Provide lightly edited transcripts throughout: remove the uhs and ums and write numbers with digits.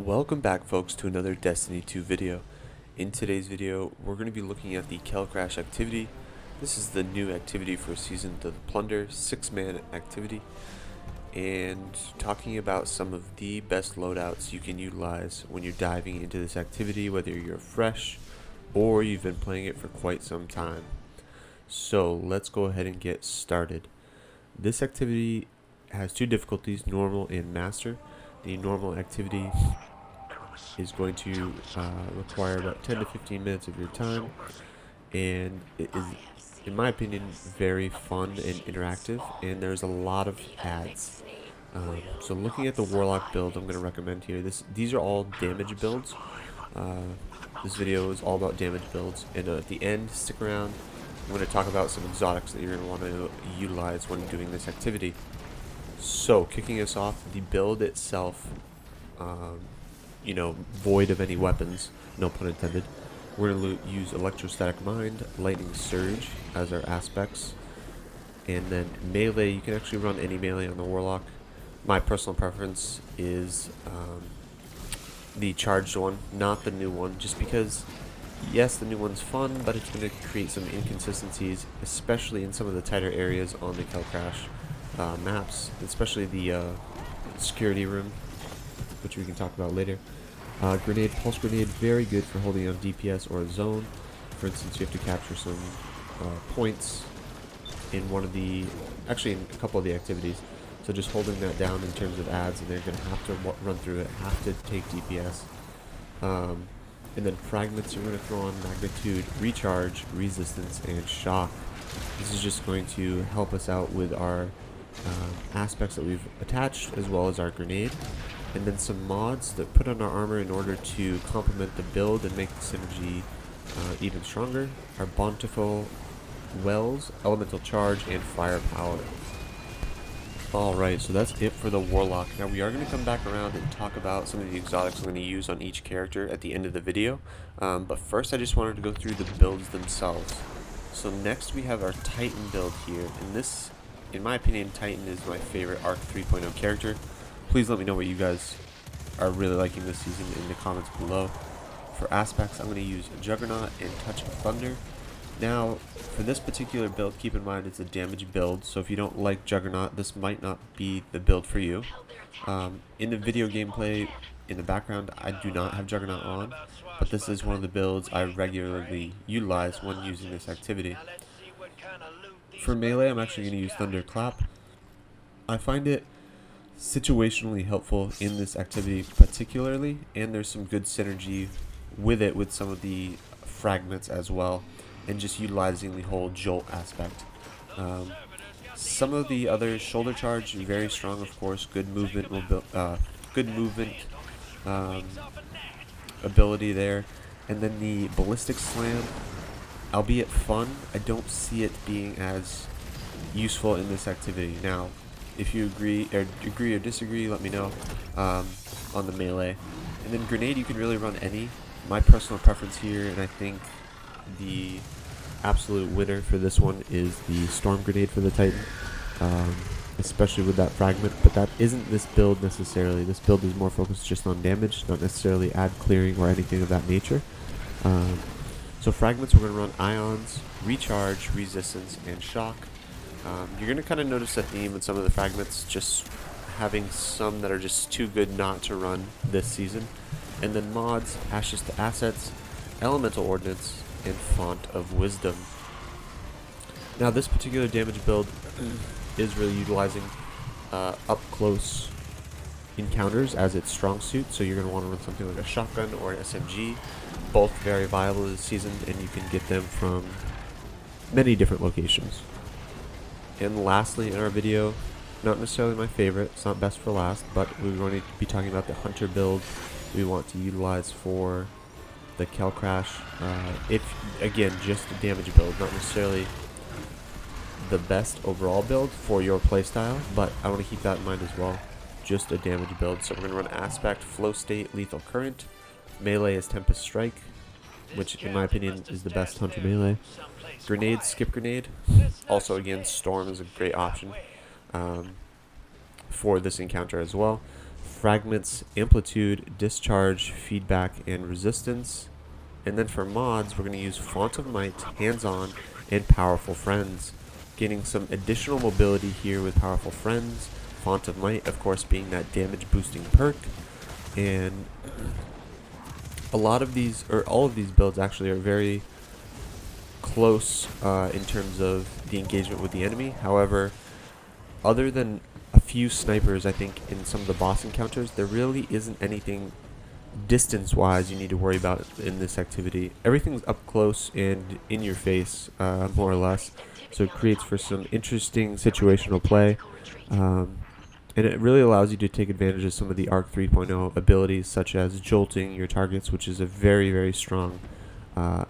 Welcome back, folks, to another Destiny 2 video. In today's video, we're going to be looking at the Kellcrash activity. This is the new activity for Season of the Plunder, 6-man activity, and talking about some of the best loadouts you can utilize when you're diving into this activity, whether you're fresh or you've been playing it for quite some time. So let's go ahead and get started. This activity has two difficulties, normal and master. The normal activity is going to require about 10 to 15 minutes of your time, and it is, in my opinion, very fun and interactive, and there's a lot of ads. So looking at the Warlock build, I'm going to recommend here, these are all damage builds. This video is all about damage builds, and at the end, stick around. I'm going to talk about some exotics that you're going to want to utilize when doing this activity. So, kicking us off, the build itself, void of any weapons, no pun intended. We're going to use Electrostatic Mind, Lightning Surge as our aspects, and then melee. You can actually run any melee on the Warlock. My personal preference is the charged one, not the new one, just because, yes, the new one's fun, but it's going to create some inconsistencies, especially in some of the tighter areas on the Kellcrash maps, especially the security room, which we can talk about later. Grenade, pulse grenade, very good for holding on DPS or a zone. For instance, you have to capture some points in in a couple of the activities. So just holding that down in terms of ads, and they're going to have to run through it, have to take DPS. And then fragments, you're going to throw on magnitude, recharge, resistance, and shock. This is just going to help us out with our aspects that we've attached, as well as our grenade. And then some mods that put on our armor in order to complement the build and make the synergy even stronger are Bountiful Wells, Elemental Charge, and Firepower. Alright, so that's it for the Warlock. Now we are going to come back around and talk about some of the exotics I'm going to use on each character at the end of the video. But first I just wanted to go through the builds themselves. So next we have our Titan build here, and this, in my opinion, Titan is my favorite Arc 3.0 character. Please let me know what you guys are really liking this season in the comments below. For aspects, I'm going to use Juggernaut and Touch of Thunder. Now, for this particular build, keep in mind it's a damage build, so if you don't like Juggernaut, this might not be the build for you. In the video gameplay, in the background, I do not have Juggernaut on, but this is one of the builds I regularly utilize when using this activity. For melee, I'm actually going to use Thunderclap. I find it situationally helpful in this activity particularly, and there's some good synergy with it with some of the fragments as well, and just utilizing the whole jolt aspect. Some of the other shoulder charge, very strong, of course. Good movement ability there, and then the ballistic slam, albeit fun, I don't see it being as useful in this activity. Now, if you agree or disagree, let me know on the melee. And then grenade, you can really run any. My personal preference here, and I think the absolute winner for this one, is the storm grenade for the Titan, especially with that fragment. But that isn't this build necessarily. This build is more focused just on damage, not necessarily ad clearing or anything of that nature. So fragments, we're going to run ions, recharge, resistance, and shock. You're going to kind of notice a theme in some of the fragments, just having some that are just too good not to run this season. And then mods, Ashes to Assets, Elemental Ordnance, and Font of Wisdom. Now this particular damage build is really utilizing up close encounters as its strong suit, so you're going to want to run something like a shotgun or an SMG, both very viable this season, and you can get them from many different locations. And lastly in our video, not necessarily my favorite, it's not best for last, but we're going to be talking about the Hunter build we want to utilize for the Kellcrash. Again, just a damage build, not necessarily the best overall build for your playstyle, but I want to keep that in mind as well. Just a damage build. So we're going to run Aspect, Flow State, Lethal Current. Melee is Tempest Strike, which in my opinion is the best Hunter melee. Grenade, Skip Grenade. Also, again, Storm is a great option for this encounter as well. fragments, amplitude, discharge, feedback, and resistance. And then for mods, we're going to use Font of Might, Hands-On, and Powerful Friends. Gaining some additional mobility here with Powerful Friends. Font of Might, of course, being that damage boosting perk. And a lot of these, or all of these builds actually are very close in terms of the engagement with the enemy. However, other than a few snipers, I think, in some of the boss encounters, there really isn't anything distance-wise you need to worry about in this activity. Everything's up close and in your face, more or less, so it creates for some interesting situational play, and it really allows you to take advantage of some of the Arc 3.0 abilities, such as jolting your targets, which is a very, very strong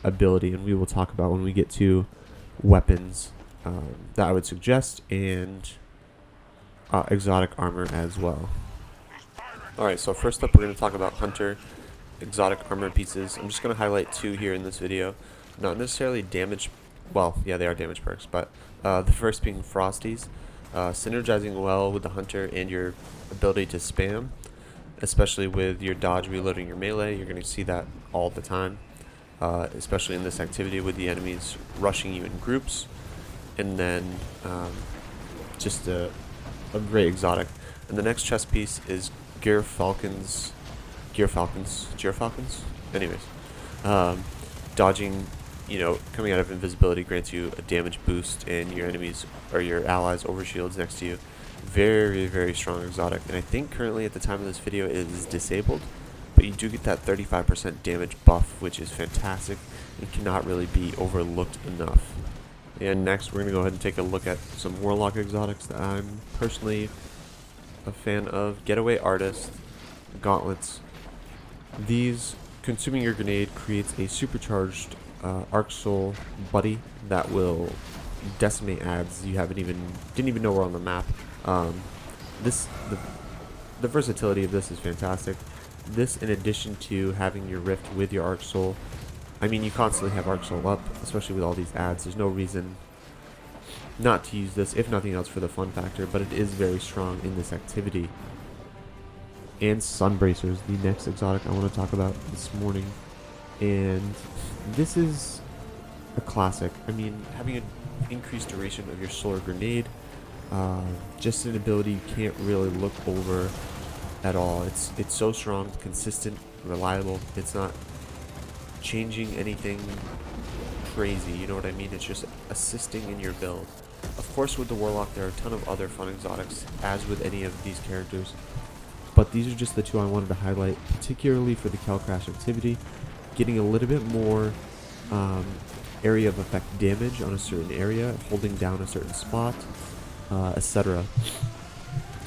ability, and we will talk about when we get to weapons that I would suggest, and exotic armor as well. Alright, so first up we're going to talk about Hunter exotic armor pieces. I'm just going to highlight two here in this video. Not necessarily damage, well, yeah, they are damage perks, but the first being Frosties. Synergizing well with the Hunter and your ability to spam, especially with your dodge reloading your melee. You're going to see that all the time, especially in this activity with the enemies rushing you in groups. And then just a great exotic. And the next chest piece is Gear Falcons. Anyways, dodging, coming out of invisibility grants you a damage boost, and your enemies or your allies overshields next to you. Very, very strong exotic, and I think currently at the time of this video it is disabled, but you do get that 35% damage buff, which is fantastic and cannot really be overlooked enough. And next we're going to go ahead and take a look at some Warlock exotics that I'm personally a fan of. Getaway Artist, Gauntlets. These, consuming your grenade, creates a supercharged Arc Soul buddy that will decimate ads you didn't even know were on the map. The versatility of this is fantastic. This, in addition to having your Rift with your Arc Soul, I mean, you constantly have Arc Soul up, especially with all these ads. There's no reason not to use this, if nothing else for the fun factor, but it is very strong in this activity. And Sunbracers, the next exotic I want to talk about this morning. And this is a classic. I mean, having an increased duration of your solar grenade, just an ability you can't really look over at all. It's so strong, consistent, reliable. It's not changing anything crazy, you know what I mean? It's just assisting in your build. Of course, with the Warlock, there are a ton of other fun exotics, as with any of these characters, but these are just the two I wanted to highlight, particularly for the Kellcrash activity, getting a little bit more area of effect damage on a certain area, holding down a certain spot, etc.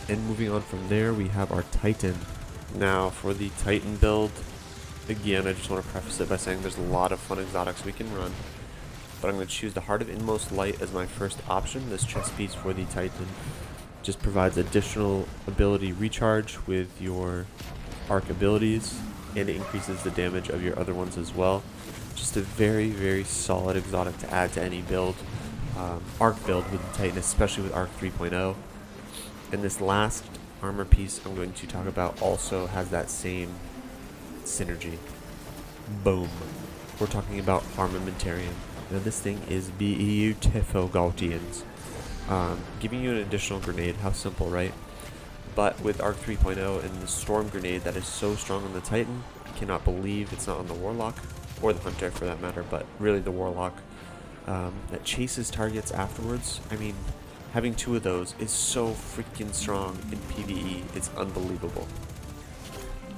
And moving on from there, we have our Titan. Now, for the Titan build, again, I just want to preface it by saying there's a lot of fun exotics we can run, but I'm going to choose the Heart of Inmost Light as my first option. This chest piece for the Titan just provides additional ability recharge with your arc abilities, and it increases the damage of your other ones as well. Just a very, very solid exotic to add to any build. Arc build with the Titan, especially with Arc 3.0. And this last armor piece I'm going to talk about also has that same synergy. Boom. We're talking about Armamentarium. Now this thing is beautiful, Gautians. Giving you an additional grenade, how simple, right? But with Arc 3.0 and the Storm Grenade that is so strong on the Titan, I cannot believe it's not on the Warlock, or the Hunter for that matter, but really the Warlock, that chases targets afterwards. I mean, having two of those is so freaking strong in PvE, it's unbelievable.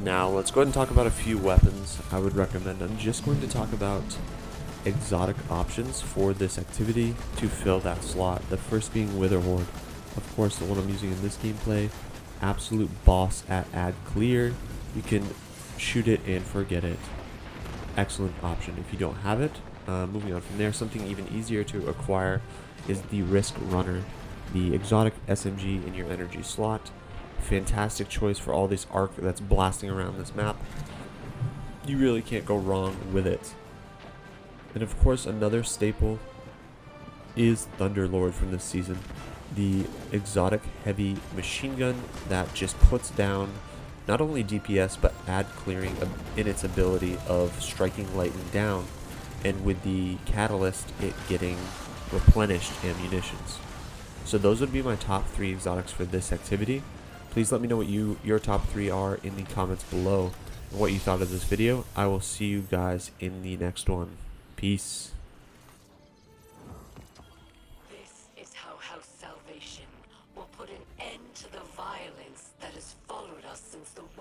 Now, let's go ahead and talk about a few weapons I would recommend. I'm just going to talk about exotic options for this activity to fill that slot. The first being Witherhoard. Of course, the one I'm using in this gameplay. Absolute boss at add clear. You can shoot it and forget it. Excellent option if you don't have it. Moving on from there, something even easier to acquire is the Risk Runner. The exotic SMG in your energy slot. Fantastic choice for all this arc that's blasting around this map. You really can't go wrong with it. And of course, another staple is Thunderlord from this season. The exotic heavy machine gun that just puts down not only DPS but add clearing in its ability of striking lightning down, and with the catalyst it getting replenished ammunitions. So those would be my top 3 exotics for this activity. Please let me know what your top 3 are in the comments below and what you thought of this video. I will see you guys in the next one. Peace. This is how House Salvation will put an end to the violence that has followed us since the